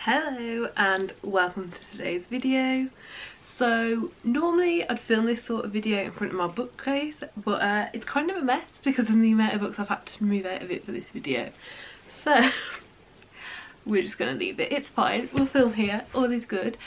Hello and welcome to today's video. So normally I'd film this sort of video in front of my bookcase, but it's kind of a mess because of the amount of books I've had to move out of it for this video. So we're just going to leave it. It's fine, we'll film here, all is good.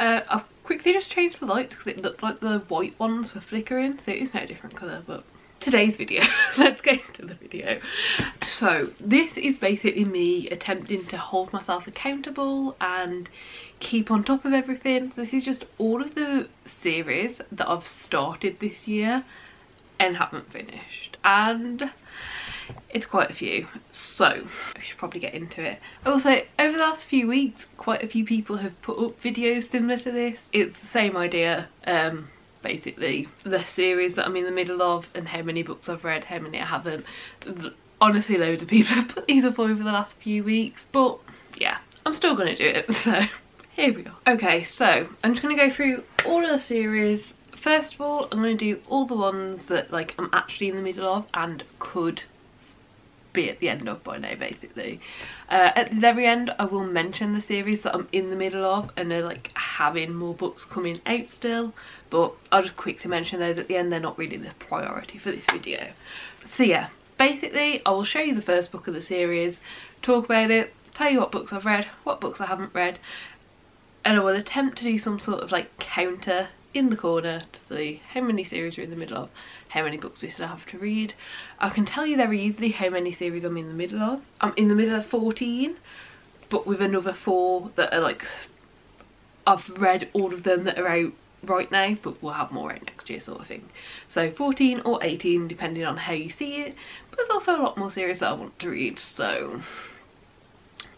I've quickly just changed the lights because it looked like the white ones were flickering, so it is now a different colour. But today's video, let's get into the video. So this is basically me attempting to hold myself accountable and keep on top of everything. This is just all of the series that I've started this year and haven't finished, and it's quite a few, so I should probably get into it. Also, over the last few weeks, quite a few people have put up videos similar to this. It's the same idea, basically. The series that I'm in the middle of and how many books I've read, how many I haven't. Honestly, loads of people have put these up over the last few weeks, but yeah, I'm still going to do it, so here we are. Okay, so I'm just going to go through all of the series. First of all, I'm going to do all the ones that like I'm actually in the middle of and could be at the end of by now, basically. At the very end I will mention the series that I'm in the middle of and they're like having more books coming out still, but I'll just quickly mention those at the end. They're not really the priority for this video. So yeah, basically I will show you the first book of the series, talk about it, tell you what books I've read, what books I haven't read, and I will attempt to do some sort of like counter in the corner to see how many series we're in the middle of, how many books we still have to read. I can tell you very easily how many series I'm in the middle of. I'm in the middle of 14, but with another 4 that are like, I've read all of them that are out right now, but we'll have more out next year sort of thing. So 14 or 18 depending on how you see it, but there's also a lot more series that I want to read, so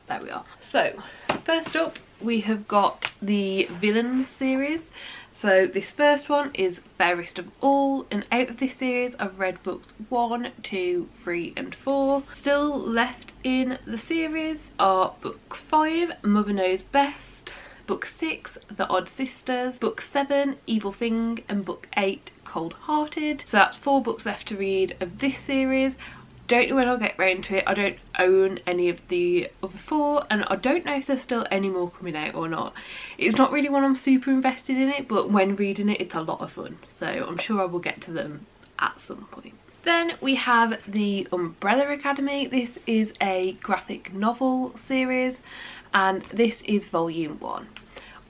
there we are. So first up we have got the Villains series. So this first one is Fairest of All, and out of this series I've read books 1, 2, 3 and 4. Still left in the series are book 5, Mother Knows Best, book 6, The Odd Sisters, book 7, Evil Thing, and book 8, Cold Hearted. So that's 4 books left to read of this series. Don't know when I'll get round to it. I don't own any of the other 4 and I don't know if there's still any more coming out or not. It's not really one I'm super invested in it, but when reading it it's a lot of fun, so I'm sure I will get to them at some point. Then we have the Umbrella Academy. This is a graphic novel series and this is volume 1.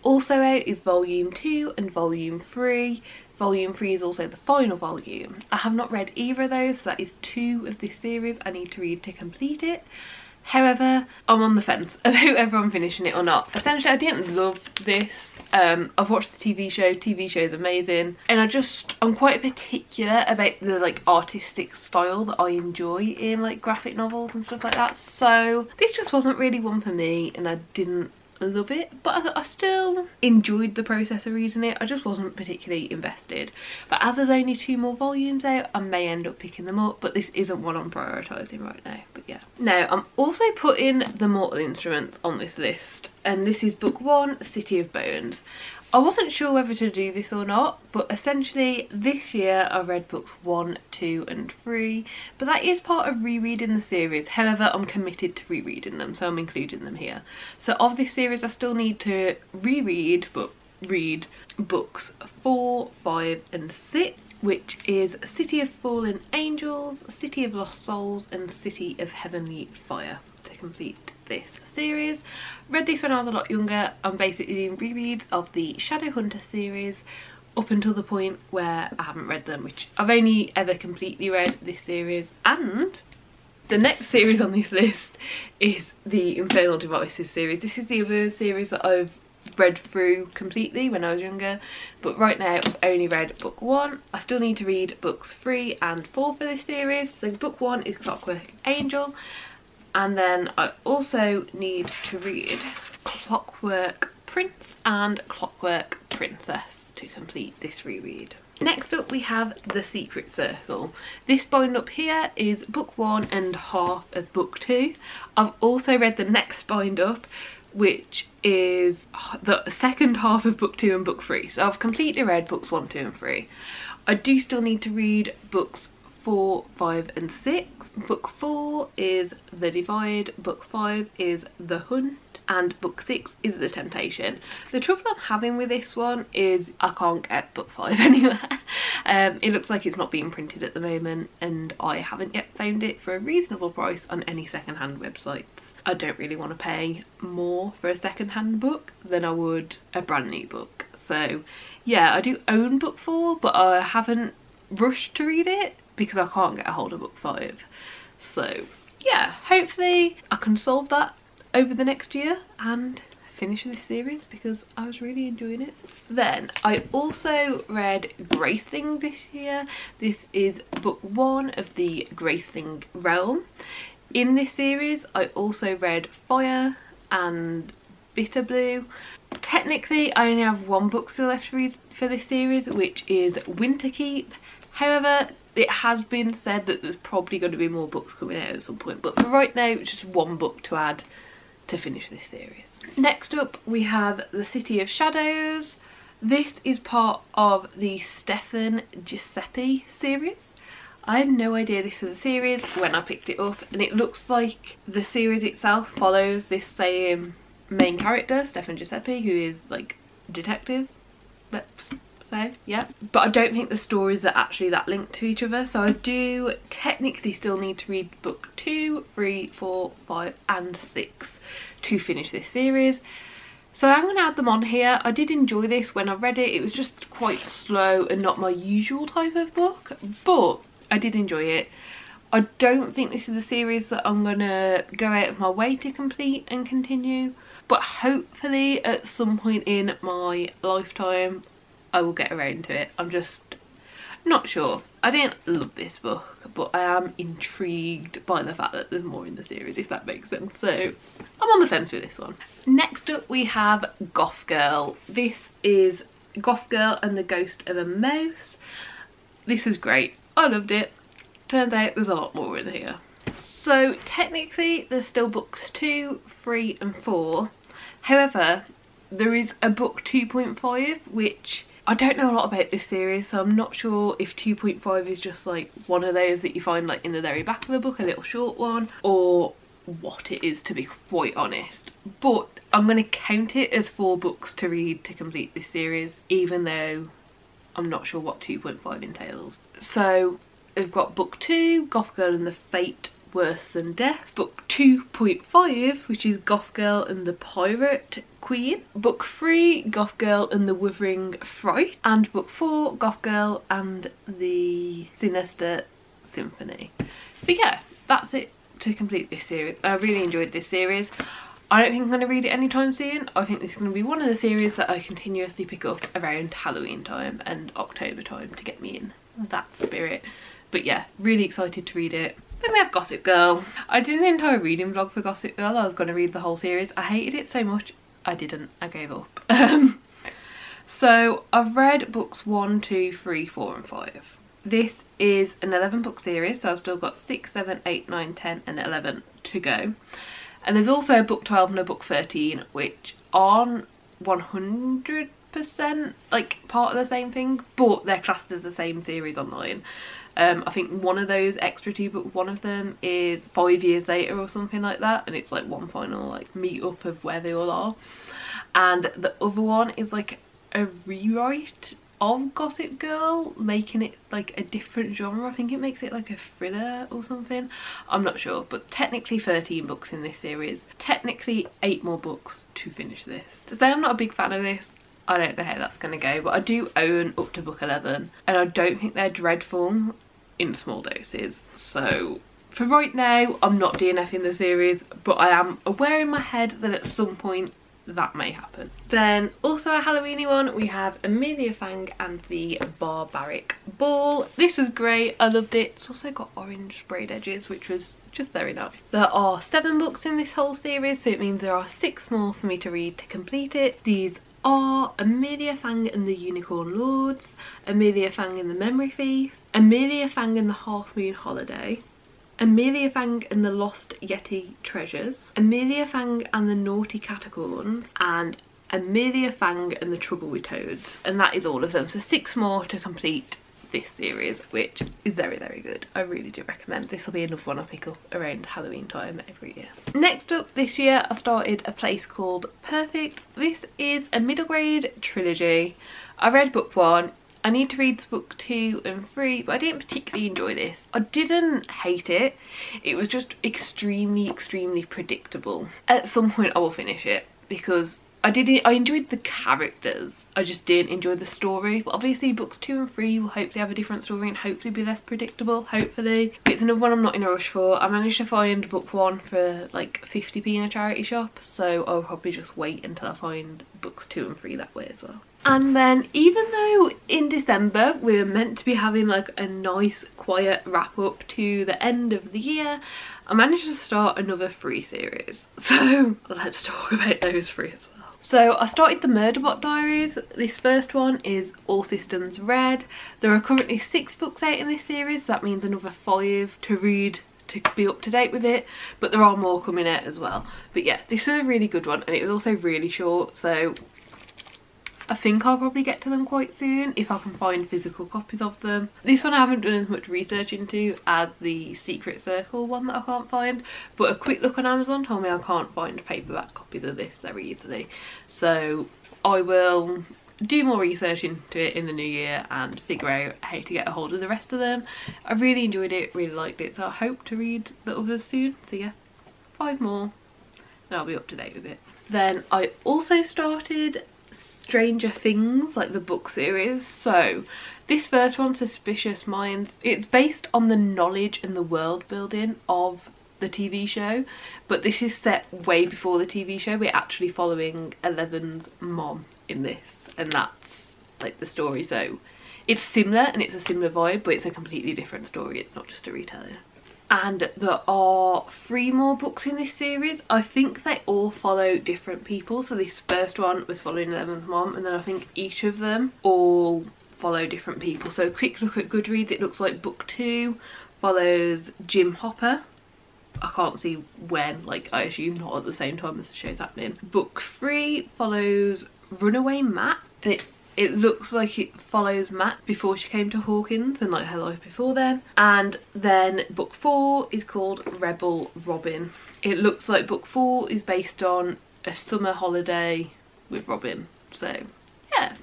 Also out is volume 2 and volume 3. Volume 3 is also the final volume. I have not read either of those, so that is 2 of this series I need to read to complete it. However, I'm on the fence about whether I'm finishing it or not. Essentially, I didn't love this. I've watched the TV show. TV show is amazing, and I'm quite particular about the like artistic style that I enjoy in like graphic novels and stuff like that. So this just wasn't really one for me, and I didn't love it, but I still enjoyed the process of reading it. I just wasn't particularly invested, but as there's only 2 more volumes out I may end up picking them up, but this isn't one I'm prioritising right now. But yeah, now I'm also putting The Mortal Instruments on this list, and this is book 1, City of Bones. I wasn't sure whether to do this or not, but essentially this year I read books 1, 2 and 3, but that is part of rereading the series. However, I'm committed to rereading them, so I'm including them here. So of this series I still need to reread, but read books 4, 5 and 6, which is City of Fallen Angels, City of Lost Souls and City of Heavenly Fire to complete this series. Read this when I was a lot younger. I'm basically doing rereads of the Shadowhunter series up until the point where I haven't read them, which I've only ever completely read this series. And the next series on this list is the Infernal Devices series. This is the other series that I've read through completely when I was younger, but right now I've only read book 1. I still need to read books 3 and 4 for this series. So book 1 is Clockwork Angel, and then I also need to read Clockwork Prince and Clockwork Princess to complete this reread. Next up we have The Secret Circle. This bind up here is book 1 and half of book 2. I've also read the next bind up, which is the second half of book 2 and book 3. So I've completely read books 1, 2 and 3. I do still need to read books 4, 5 and 6. Book 4 is The Divide, book 5 is The Hunt, and book 6 is The Temptation. The trouble I'm having with this one is I can't get book 5 anywhere. It looks like it's not being printed at the moment, and I haven't yet found it for a reasonable price on any second-hand websites. I don't really want to pay more for a second-hand book than I would a brand new book. So yeah, I do own book 4, but I haven't rushed to read it because I can't get a hold of book 5. So yeah, hopefully I can solve that over the next year and finish this series because I was really enjoying it. Then I also read Graceling this year. This is book 1 of the Graceling realm. In this series I also read Fire and Bitter Blue. Technically I only have 1 book still left to read for this series, which is Winterkeep. However, it has been said that there's probably going to be more books coming out at some point, but for right now it's just 1 book to add to finish this series. Next up we have The City of Shadows. This is part of the Stefan Giuseppe series. I had no idea this was a series when I picked it up, and it looks like the series itself follows this same main character, Stefan Giuseppe, who is like a detective, let's say, yeah. But I don't think the stories are actually that linked to each other, so I do technically still need to read book 2, 3, 4, 5 and 6 to finish this series. So I'm going to add them on here. I did enjoy this when I read it. It was just quite slow and not my usual type of book, but I did enjoy it. I don't think this is a series that I'm going to go out of my way to complete and continue, but hopefully at some point in my lifetime I will get around to it. I'm just not sure. I didn't love this book, but I am intrigued by the fact that there's more in the series, if that makes sense. So I'm on the fence with this one. Next up we have Goth Girl. This is Goth Girl and the Ghost of a Mouse. This is great. I loved it. Turns out there's a lot more in here. So technically there's still books 2, 3 and 4. However, there is a book 2.5 which I don't know a lot about this series, so I'm not sure if 2.5 is just like one of those that you find like in the very back of a book, a little short one, or what it is, to be quite honest. But I'm going to count it as 4 books to read to complete this series, even though I'm not sure what 2.5 entails. So we've got book 2, Goth Girl and the Fate Worse Than Death. Book 2.5, which is Goth Girl and the Pirate Queen. Book 3, Goth Girl and the Withering Fright. And book 4, Goth Girl and the Sinister Symphony. So yeah, that's it to complete this series. I really enjoyed this series. I don't think I'm going to read it anytime soon. I think this is going to be one of the series that I continuously pick up around Halloween time and October time to get me in that spirit. But yeah, really excited to read it. Then we have Gossip Girl. I did an entire reading vlog for Gossip Girl. I was going to read the whole series. I hated it so much I didn't. I gave up. So I've read books 1, 2, 3, 4 and 5. This is an 11 book series, so I've still got 6, 7, 8, 9, 10 and 11 to go. And there's also a book 12 and a book 13 which aren't 100% like part of the same thing, but they're classed as the same series online. I think one of those extra 2 books, one of them is 5 years later or something like that, and it's like one final like meet up of where they all are, and the other one is like a rewrite of Gossip Girl, making it like a different genre. I think it makes it like a thriller or something, I'm not sure. But technically 13 books in this series, technically 8 more books to finish this. To say I'm not a big fan of this, I don't know how that's going to go, but I do own up to book 11 and I don't think they're dreadful in small doses. So for right now I'm not DNFing the series, but I am aware in my head that at some point that may happen. Then also a Halloweeny one, we have Amelia Fang and the Barbaric Ball. This was great, I loved it. It's also got orange sprayed edges, which was just fair enough. There are 7 books in this whole series, so it means there are 6 more for me to read to complete it. These are Amelia Fang and the Unicorn Lords, Amelia Fang and the Memory Thief, Amelia Fang and the Half Moon Holiday, Amelia Fang and the Lost Yeti Treasures, Amelia Fang and the Naughty Catacorns, and Amelia Fang and the Trouble with Toads. And that is all of them, so 6 more to complete this series, which is very, very good. I really do recommend. This will be another one I pick up around Halloween time every year. Next up this year I started A Place Called Perfect. This is a middle grade trilogy. I read book 1. I need to read book 2 and 3, but I didn't particularly enjoy this. I didn't hate it. It was just extremely, extremely predictable. At some point I will finish it because I enjoyed the characters. I just didn't enjoy the story. But obviously books 2 and 3 will hopefully have a different story and hopefully be less predictable, hopefully. But it's another one I'm not in a rush for. I managed to find book 1 for like 50p in a charity shop, so I'll probably just wait until I find books 2 and 3 that way as well. And then even though in December we're meant to be having like a nice quiet wrap up to the end of the year, I managed to start another 3 series. So let's talk about those 3 as well. So I started the Murderbot Diaries. This first one is All Systems Red. There are currently 6 books out in this series, so that means another 5 to read to be up to date with it, but there are more coming out as well. But yeah, this was a really good one and it was also really short, so I think I'll probably get to them quite soon if I can find physical copies of them. This one I haven't done as much research into as the Secret Circle one that I can't find, but a quick look on Amazon told me I can't find paperback copies of this very easily. So I will do more research into it in the new year and figure out how to get a hold of the rest of them. I really enjoyed it, really liked it, so I hope to read the others soon. So yeah, 5 more and I'll be up to date with it. Then I also started Stranger Things, like the book series. So this first one, Suspicious Minds, it's based on the knowledge and the world building of the TV show, but this is set way before the TV show. We're actually following Eleven's mom in this, and that's like the story. So it's similar and it's a similar vibe, but it's a completely different story. It's not just a retelling. And there are 3 more books in this series. I think they all follow different people. So this first one was following Eleven's mom, and then I think each of them all follow different people. So a quick look at Goodreads, it looks like book 2 follows Jim Hopper. I can't see when, like I assume not at the same time as the show's happening. Book 3 follows Runaway Matt, and it looks like it follows Matt before she came to Hawkins and like her life before then. And then book 4 is called Rebel Robin. It looks like book 4 is based on a summer holiday with Robin. So yeah,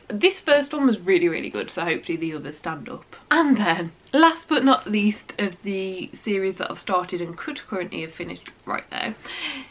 this first one was really, really good, so hopefully the others stand up. And then last but not least of the series that I've started and could currently have finished right now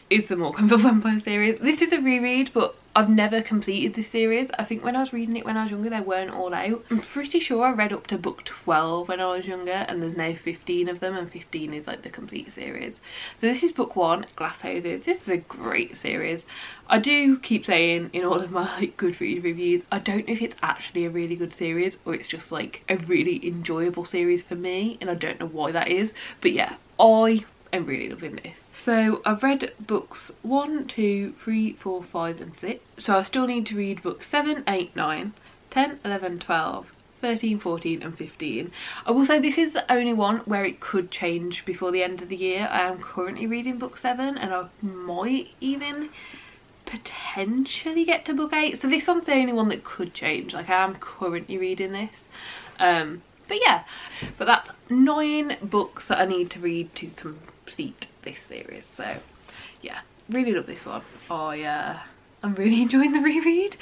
is the Morganville Vampire series. This is a reread, but I've never completed this series. I think when I was reading it when I was younger, they weren't all out. I'm pretty sure I read up to book 12 when I was younger, and there's now 15 of them, and 15 is like the complete series. So this is book 1, Glass Houses. This is a great series. I do keep saying in all of my like Goodreads reviews, I don't know if it's actually a really good series or it's just like a really enjoyable series for me, and I don't know why that is. But yeah, I am really loving this. So I've read books 1, 2, 3, 4, 5 and 6. So I still need to read books 7, 8, 9, 10, 11, 12, 13, 14 and 15. I will say this is the only one where it could change before the end of the year. I am currently reading book 7 and I might even potentially get to book 8. So this one's the only one that could change. Like I am currently reading this. But yeah, but that's 9 books that I need to read to complete this series. So yeah, really love this one. I'm really enjoying the reread.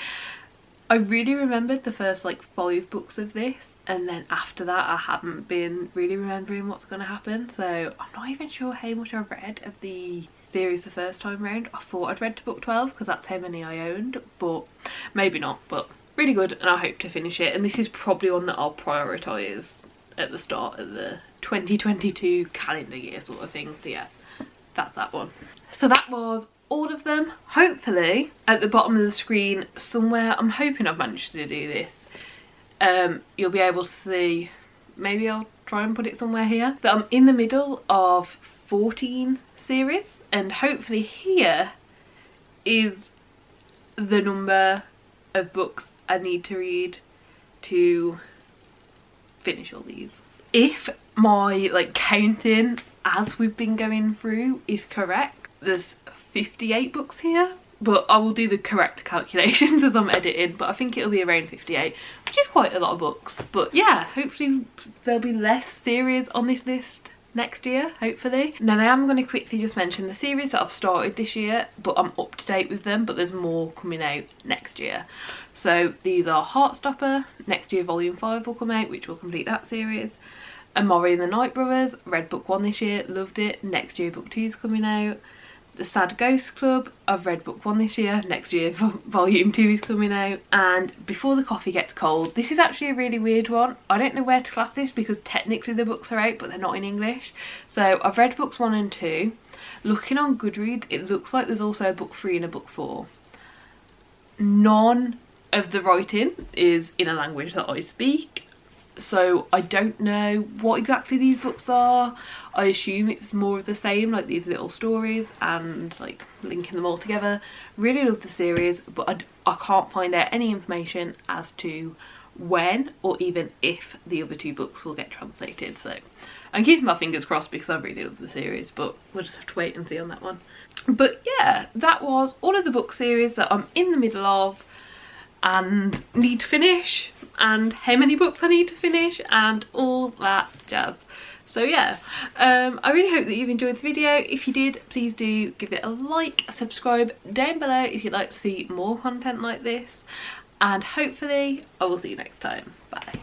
I really remembered the first like 5 books of this, and then after that I haven't been really remembering what's going to happen, so I'm not even sure how much I read of the series the first time round. I thought I'd read to book 12 because that's how many I owned, but maybe not. But really good, and I hope to finish it, and this is probably one that I'll prioritise at the start of the 2022 calendar year sort of thing. So yeah, that's that one. So that was all of them. Hopefully at the bottom of the screen somewhere, I'm hoping I've managed to do this, you'll be able to see, maybe I'll try and put it somewhere here, that I'm in the middle of 14 series, and hopefully here is the number of books I need to read to finish all these. If my like counting as we've been going through is correct, there's 58 books here, but I will do the correct calculations as I'm editing, but I think it'll be around 58, which is quite a lot of books. But yeah, hopefully there'll be less series on this list next year, hopefully. And then I am going to quickly just mention the series that I've started this year, but I'm up to date with them, but there's more coming out next year. So these are Heartstopper, next year volume 5 will come out, which will complete that series. Amori and the Night Brothers, read book 1 this year, loved it, next year book 2 is coming out. The Sad Ghost Club, I've read book 1 this year, next year volume 2 is coming out. And Before the Coffee Gets Cold, this is actually a really weird one. I don't know where to class this because technically the books are out but they're not in English. So I've read books 1 and 2. Looking on Goodreads, it looks like there's also a book 3 and a book 4. None of the writing is in a language that I speak, so I don't know what exactly these books are. I assume it's more of the same, like these little stories and like linking them all together. Really love the series, but I can't find out any information as to when or even if the other 2 books will get translated. So I'm keeping my fingers crossed because I really love the series, but we'll just have to wait and see on that one. But yeah, that was all of the book series that I'm in the middle of and need to finish, and how many books I need to finish and all that jazz. So yeah, I really hope that you've enjoyed the video. If you did, please do give it a like, subscribe down below if you'd like to see more content like this, and hopefully I will see you next time. Bye.